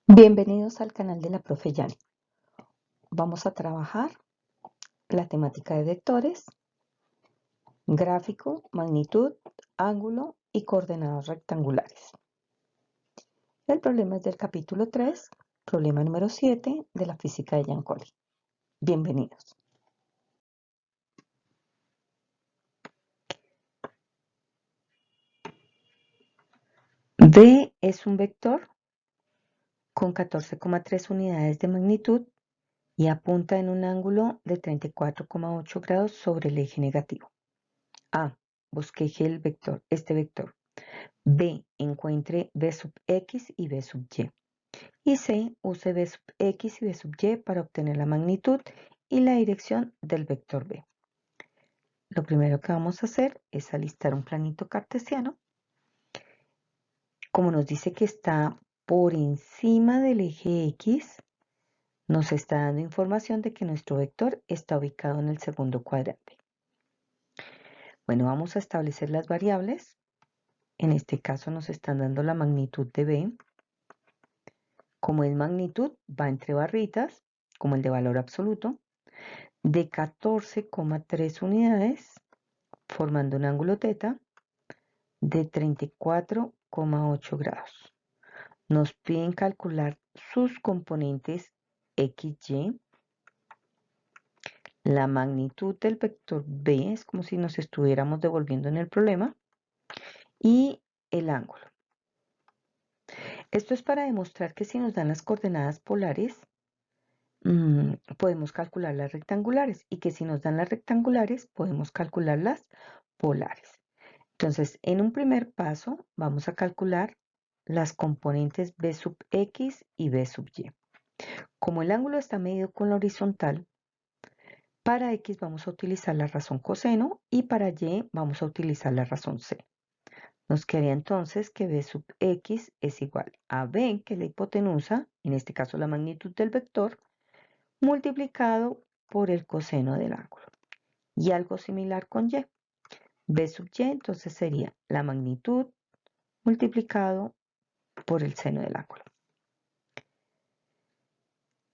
Bienvenidos al canal de la profe Yani. Vamos a trabajar la temática de vectores, gráfico, magnitud, ángulo y coordenadas rectangulares. El problema es del capítulo 3, problema número 7 de la física de Giancoli. Bienvenidos. B es un vector con 14,3 unidades de magnitud y apunta en un ángulo de 34,8 grados sobre el eje negativo. A. Bosqueje este vector. B. Encuentre B sub x y B sub y. Y C. Use B sub x y B sub y para obtener la magnitud y la dirección del vector B. Lo primero que vamos a hacer es alistar un planito cartesiano. Como nos dice que está por encima del eje X, nos está dando información de que nuestro vector está ubicado en el segundo cuadrante. Bueno, vamos a establecer las variables. En este caso nos están dando la magnitud de B. Como es magnitud, va entre barritas, como el de valor absoluto, de 14,3 unidades, formando un ángulo θ de 34,8 grados. Nos piden calcular sus componentes x, y. La magnitud del vector B es como si nos estuviéramos devolviendo en el problema. Y el ángulo. Esto es para demostrar que si nos dan las coordenadas polares, podemos calcular las rectangulares y que si nos dan las rectangulares, podemos calcular las polares. Entonces, en un primer paso, vamos a calcular las componentes B sub x y B sub y. Como el ángulo está medido con la horizontal, para x vamos a utilizar la razón coseno y para y vamos a utilizar la razón c. Nos quedaría entonces que B sub x es igual a B, que es la hipotenusa, en este caso la magnitud del vector, multiplicado por el coseno del ángulo. Y algo similar con y. B sub y entonces sería la magnitud multiplicado por el seno del ángulo.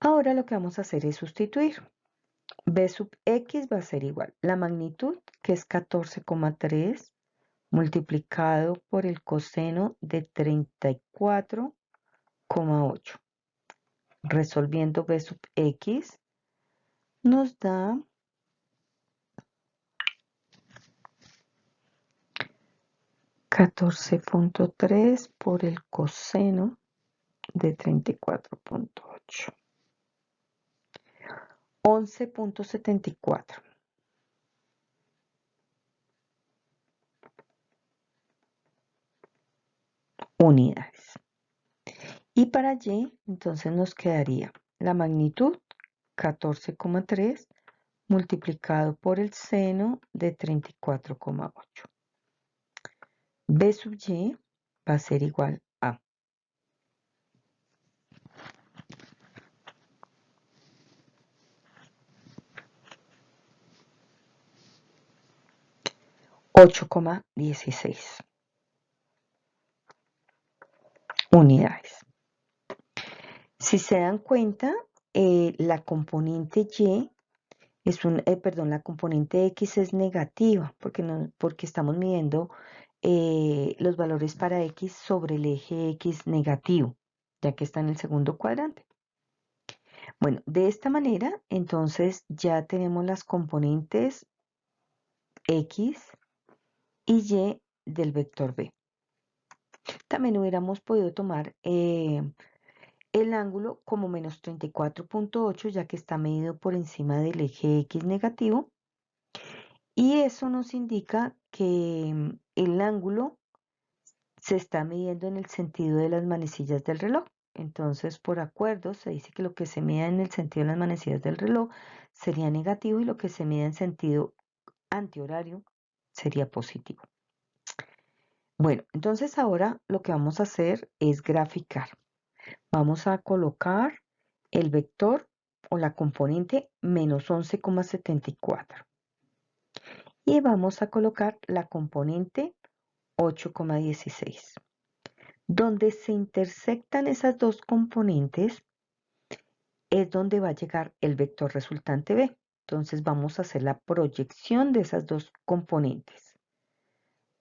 Ahora lo que vamos a hacer es sustituir. B sub x va a ser igual la magnitud, que es 14,3, multiplicado por el coseno de 34,8. Resolviendo B sub x nos da 14,3 por el coseno de 34,8. 11,74. Unidades. Y para y, entonces nos quedaría la magnitud 14,3 multiplicado por el seno de 34,8. B sub y va a ser igual a 8,16 unidades. Si se dan cuenta, la componente y es la componente x es negativa porque estamos midiendo los valores para x sobre el eje x negativo, ya que está en el segundo cuadrante. Bueno, de esta manera, entonces ya tenemos las componentes x y y del vector b. También hubiéramos podido tomar el ángulo como menos 34,8, ya que está medido por encima del eje x negativo. Y eso nos indica que el ángulo se está midiendo en el sentido de las manecillas del reloj. Entonces, por acuerdo, se dice que lo que se mida en el sentido de las manecillas del reloj sería negativo y lo que se mida en sentido antihorario sería positivo. Bueno, entonces ahora lo que vamos a hacer es graficar. Vamos a colocar el vector o la componente menos 11,74. Y vamos a colocar la componente 8,16. Donde se intersectan esas dos componentes es donde va a llegar el vector resultante B. Entonces vamos a hacer la proyección de esas dos componentes.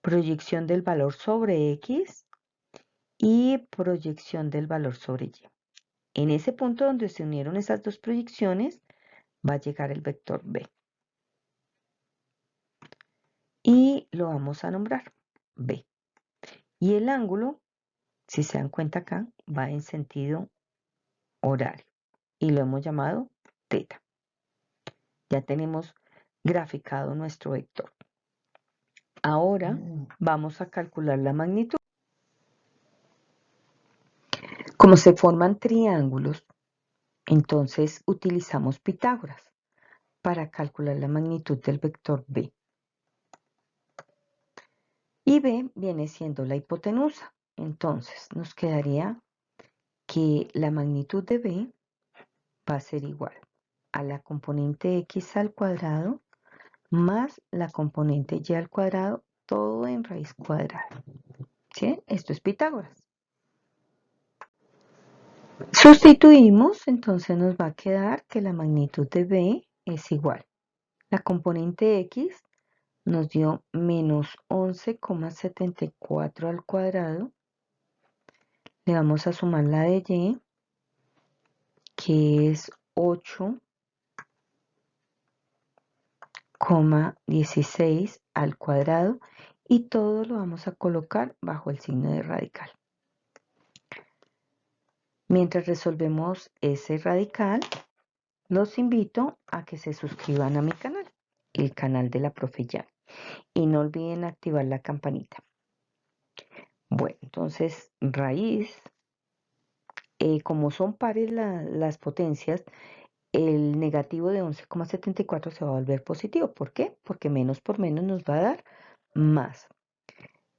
Proyección del valor sobre X y proyección del valor sobre Y. En ese punto donde se unieron esas dos proyecciones va a llegar el vector B. Y lo vamos a nombrar B. Y el ángulo, si se dan cuenta acá, va en sentido horario. Y lo hemos llamado teta. Ya tenemos graficado nuestro vector. Ahora vamos a calcular la magnitud. Como se forman triángulos, entonces utilizamos Pitágoras para calcular la magnitud del vector B. Y B viene siendo la hipotenusa. Entonces nos quedaría que la magnitud de B va a ser igual a la componente X al cuadrado más la componente Y al cuadrado, todo en raíz cuadrada. ¿Sí? Esto es Pitágoras. Sustituimos, entonces nos va a quedar que la magnitud de B es igual. La componente X nos dio menos 11,74 al cuadrado. Le vamos a sumar la de Y, que es 8,16 al cuadrado. Y todo lo vamos a colocar bajo el signo de radical. Mientras resolvemos ese radical, los invito a que se suscriban a mi canal, el canal de la profe Jan. Y no olviden activar la campanita. Bueno, entonces raíz, como son pares las potencias, el negativo de 11,74 se va a volver positivo. ¿Por qué? Porque menos por menos nos va a dar más.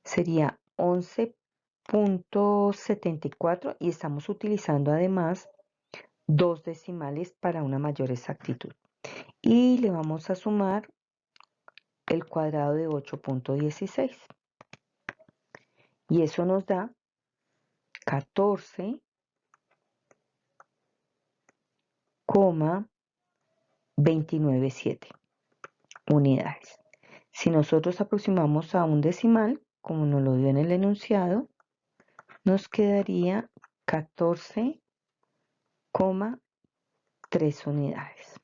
Sería 11,74 y estamos utilizando además dos decimales para una mayor exactitud. Y le vamos a sumar el cuadrado de 8,16. Y eso nos da 14,297 unidades. Si nosotros aproximamos a un decimal, como nos lo dio en el enunciado, nos quedaría 14,3 unidades.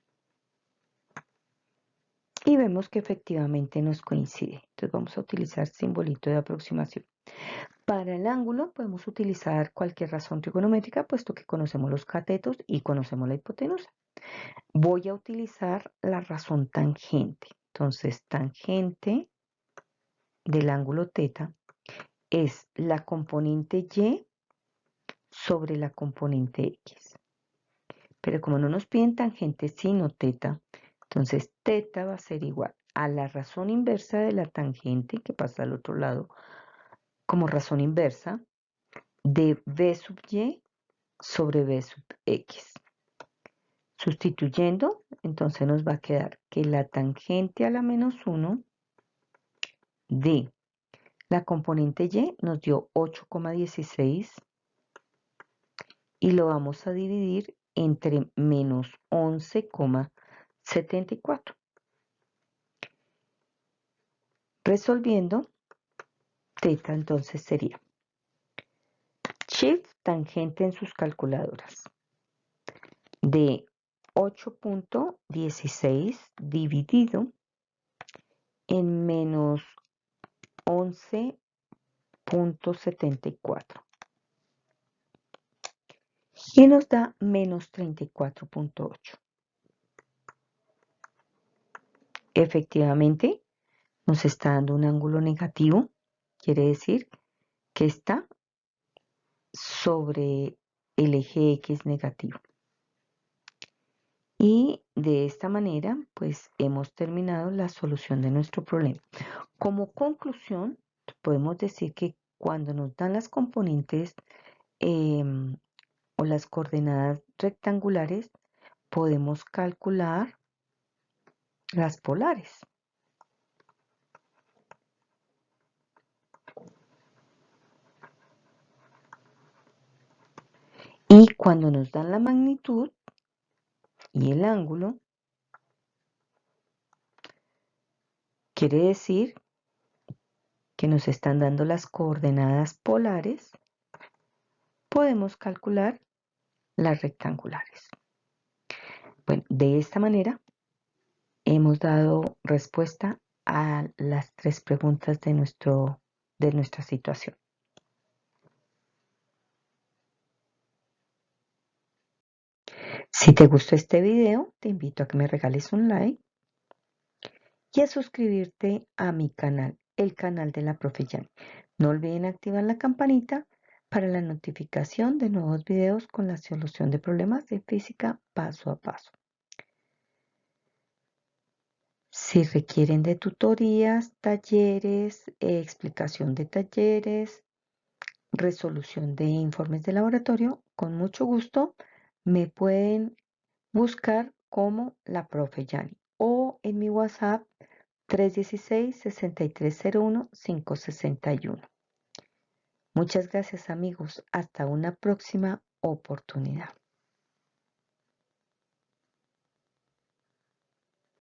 Y vemos que efectivamente nos coincide. Entonces vamos a utilizar simbolito de aproximación. Para el ángulo podemos utilizar cualquier razón trigonométrica, puesto que conocemos los catetos y conocemos la hipotenusa. Voy a utilizar la razón tangente. Entonces, tangente del ángulo teta es la componente Y sobre la componente X. Pero como no nos piden tangente sino teta, entonces teta va a ser igual a la razón inversa de la tangente, que pasa al otro lado, como razón inversa, de B sub Y sobre B sub X. Sustituyendo, entonces nos va a quedar que la tangente a la menos 1 de la componente Y nos dio 8,16 y lo vamos a dividir entre menos 11,74. Resolviendo, teta entonces sería shift tangente en sus calculadoras de 8,16 dividido en menos 11,74 y nos da menos 34,8. Efectivamente, nos está dando un ángulo negativo, quiere decir que está sobre el eje X negativo. Y de esta manera, pues hemos terminado la solución de nuestro problema. Como conclusión, podemos decir que cuando nos dan las componentes o las coordenadas rectangulares, podemos calcular las polares. Y cuando nos dan la magnitud y el ángulo, quiere decir que nos están dando las coordenadas polares, podemos calcular las rectangulares. Bueno, de esta manera hemos dado respuesta a las 3 preguntas de nuestra situación. Si te gustó este video, te invito a que me regales un like y a suscribirte a mi canal, el canal de la Profe Yani. No olviden activar la campanita para la notificación de nuevos videos con la solución de problemas de física paso a paso. Si requieren de tutorías, talleres, explicación de talleres, resolución de informes de laboratorio, con mucho gusto me pueden buscar como la Profe Yani o en mi WhatsApp 316-6301-561. Muchas gracias amigos, hasta una próxima oportunidad.